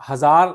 1000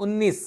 19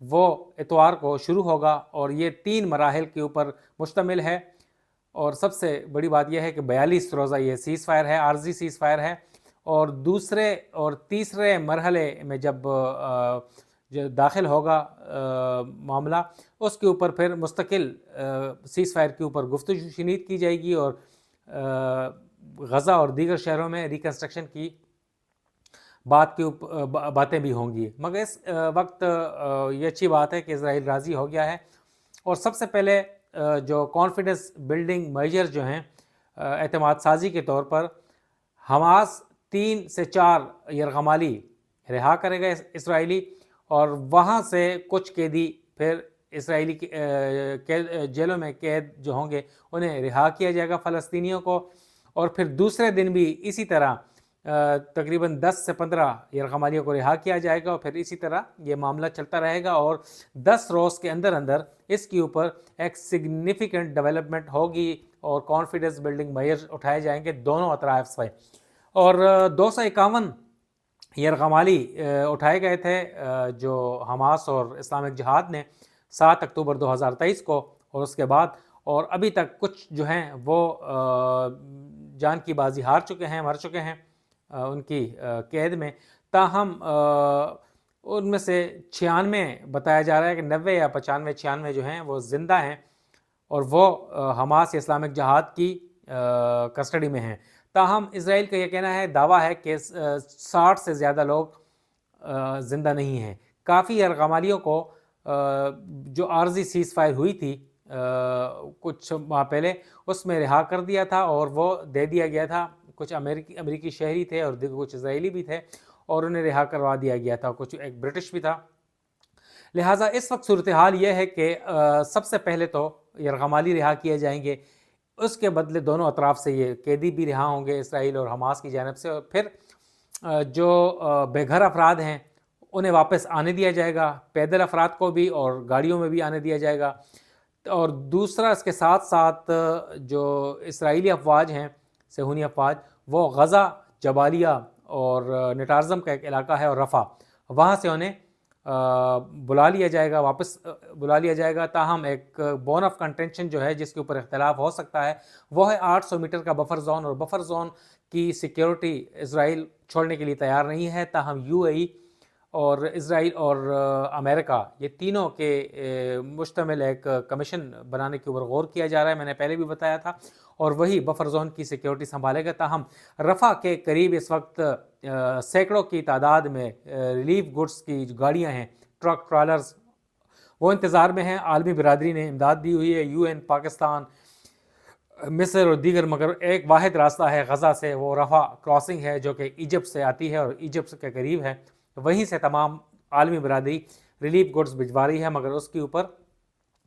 وہ اتوار کو شروع ہوگا اور یہ 3 مراحل کے اوپر مشتمل ہے، اور سب سے بڑی بات یہ ہے کہ 42 روزہ یہ سیز فائر ہے، عارضی سیز فائر ہے، اور دوسرے اور تیسرے مرحلے میں جب جو داخل ہوگا معاملہ، اس کے اوپر پھر مستقل سیز فائر کے اوپر گفتگو شنید کی جائے گی، اور غزہ اور دیگر شہروں میں ریکنسٹرکشن کی باتیں بھی ہوں گی۔ مگر اس وقت یہ اچھی بات ہے کہ اسرائیل راضی ہو گیا ہے، اور سب سے پہلے جو کانفیڈنس بلڈنگ میجر جو ہیں اعتماد سازی کے طور پر، حماس 3 سے 4 یرغمالی رہا کرے گا اسرائیلی، اور وہاں سے کچھ قیدی پھر اسرائیلی جیلوں میں قید جو ہوں گے انہیں رہا کیا جائے گا فلسطینیوں کو، اور پھر دوسرے دن بھی اسی طرح تقریباً 10 سے 15 یرغمالیوں کو رہا کیا جائے گا، اور پھر اسی طرح یہ معاملہ چلتا رہے گا، اور 10 روز کے اندر اس کے اوپر ایک سگنیفیکنٹ ڈیولپمنٹ ہوگی، اور کانفیڈنس بلڈنگ میئر اٹھائے جائیں گے دونوں اطراف سے، اور 251 یرغمالی اٹھائے گئے تھے جو حماس اور اسلامک جہاد نے 7 اکتوبر 2023 کو، اور اس کے بعد اور ابھی تک کچھ جو ہیں وہ جان کی بازی ہار چکے ہیں، مر چکے ہیں ان کی قید میں، تاہم ان میں سے 96 بتایا جا رہا ہے کہ 90 یا 95 جو ہیں وہ زندہ ہیں، اور وہ حماس یا اسلامک جہاد کی کسٹڈی میں ہیں۔ تاہم اسرائیل کا یہ کہنا ہے، دعویٰ ہے کہ 60 سے زیادہ لوگ زندہ نہیں ہیں۔ کافی یرغمالیوں کو جو عارضی سیز فائر ہوئی تھی کچھ ماہ پہلے، اس میں رہا کر دیا تھا، اور وہ دے دیا گیا تھا، کچھ امریکی شہری تھے اور کچھ اسرائیلی بھی تھے، اور انہیں رہا کروا دیا گیا تھا، کچھ ایک برٹش بھی تھا۔ لہٰذا اس وقت صورتحال یہ ہے کہ سب سے پہلے تو یرغمالی رہا کیے جائیں گے، اس کے بدلے دونوں اطراف سے یہ قیدی بھی رہا ہوں گے اسرائیل اور حماس کی جانب سے، اور پھر جو بے گھر افراد ہیں انہیں واپس آنے دیا جائے گا، پیدل افراد کو بھی اور گاڑیوں میں بھی آنے دیا جائے گا، اور دوسرا اس کے ساتھ ساتھ جو اسرائیلی افواج ہیں، صہیونی افواج، وہ غزہ، جبالیہ اور نٹارزم کا ایک علاقہ ہے، اور رفح، وہاں سے انہیں بلا لیا جائے گا، واپس بلا لیا جائے گا۔ تاہم ایک بون آف کنٹینشن جو ہے جس کے اوپر اختلاف ہو سکتا ہے، وہ ہے 800 میٹر کا بفر زون، اور بفر زون کی سیکیورٹی اسرائیل چھوڑنے کے لیے تیار نہیں ہے۔ تاہم یو اے ای اور اسرائیل اور امریکہ، یہ تینوں کے مشتمل ایک کمیشن بنانے کے اوپر غور کیا جا رہا ہے، میں نے پہلے بھی بتایا تھا، اور وہی بفر زون کی سیکیورٹی سنبھالے گا۔ تاہم رفح کے قریب اس وقت سینکڑوں کی تعداد میں ریلیف گڈس کی جو گاڑیاں ہیں، ٹرک، ٹرالرز، وہ انتظار میں ہیں۔ عالمی برادری نے امداد دی ہوئی ہے، یو این، پاکستان، مصر اور دیگر، مگر ایک واحد راستہ ہے غزہ سے، وہ رفح کراسنگ ہے جو کہ ایجپٹ سے آتی ہے اور ایجپٹ کے قریب ہے، وہیں سے تمام عالمی برادری ریلیف گڈز بھجوا رہی ہے، مگر اس کے اوپر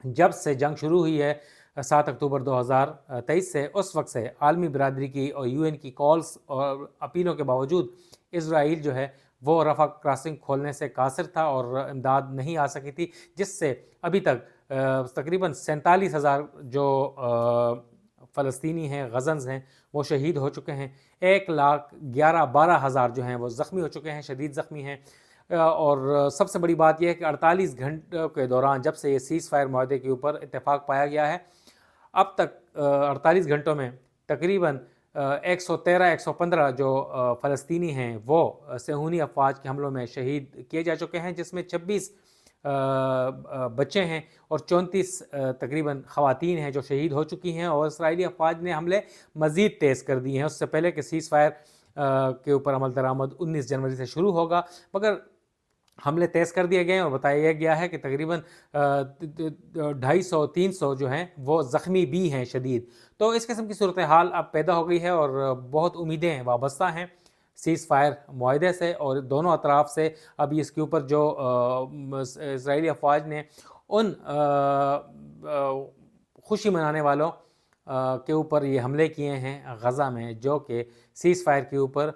جب سے جنگ شروع ہوئی ہے 7 اکتوبر 2023 سے، اس وقت سے عالمی برادری کی اور یو این کی کالز اور اپیلوں کے باوجود اسرائیل جو ہے وہ رفح کراسنگ کھولنے سے قاصر تھا اور امداد نہیں آ سکی تھی، جس سے ابھی تک تقریباً 47,000 جو فلسطینی ہیں، غزنز ہیں، وہ شہید ہو چکے ہیں، 1,11,12,000 جو ہیں وہ زخمی ہو چکے ہیں، شدید زخمی ہیں، اور سب سے بڑی بات یہ ہے کہ 48 گھنٹوں کے دوران جب سے یہ سیز فائر معاہدے کے اوپر اتفاق پایا گیا ہے، اب تک 48 گھنٹوں میں تقریباً 113-115 جو فلسطینی ہیں وہ صہیونی افواج کے حملوں میں شہید کیے جا چکے ہیں، جس میں 26 بچے ہیں اور 34 تقریباً خواتین ہیں جو شہید ہو چکی ہیں، اور اسرائیلی افواج نے حملے مزید تیز کر دیے ہیں اس سے پہلے کہ سیز فائر کے اوپر عمل درآمد 19 جنوری سے شروع ہوگا، مگر حملے تیز کر دیے گئے ہیں، اور بتایا گیا ہے کہ تقریباً 250-300 جو ہیں وہ زخمی بھی ہیں شدید۔ تو اس قسم کی صورتحال اب پیدا ہو گئی ہے، اور بہت امیدیں وابستہ ہیں سیز فائر معاہدے سے، اور دونوں اطراف سے اب اس کے اوپر جو اسرائیلی افواج نے ان خوشی منانے والوں کے اوپر یہ حملے کیے ہیں غزہ میں، جو کہ سیز فائر کے اوپر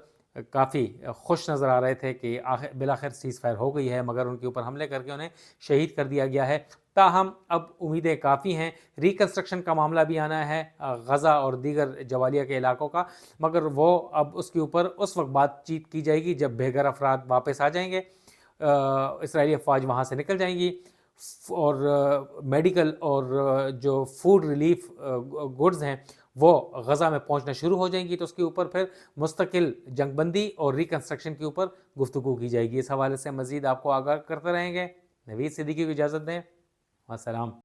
کافی خوش نظر آ رہے تھے کہ بالآخر سیز فائر ہو گئی ہے، مگر ان کے اوپر حملے کر کے انہیں شہید کر دیا گیا ہے۔ تاہم اب امیدیں کافی ہیں، ریکنسٹرکشن کا معاملہ بھی آنا ہے غزہ اور دیگر جبالیہ کے علاقوں کا، مگر وہ اب اس کے اوپر اس وقت بات چیت کی جائے گی جب بے گھر افراد واپس آ جائیں گے اسرائیلی افواج وہاں سے نکل جائیں گی، اور میڈیکل اور جو فوڈ ریلیف گڈز ہیں وہ غزہ میں پہنچنا شروع ہو جائیں گی، تو اس کے اوپر پھر مستقل جنگ بندی اور ریکنسٹرکشن کے اوپر گفتگو کی جائے گی۔ اس حوالے سے مزید آپ کو آگاہ کرتے رہیں گے۔ نوید صدیقی کو اجازت دیں، السلام۔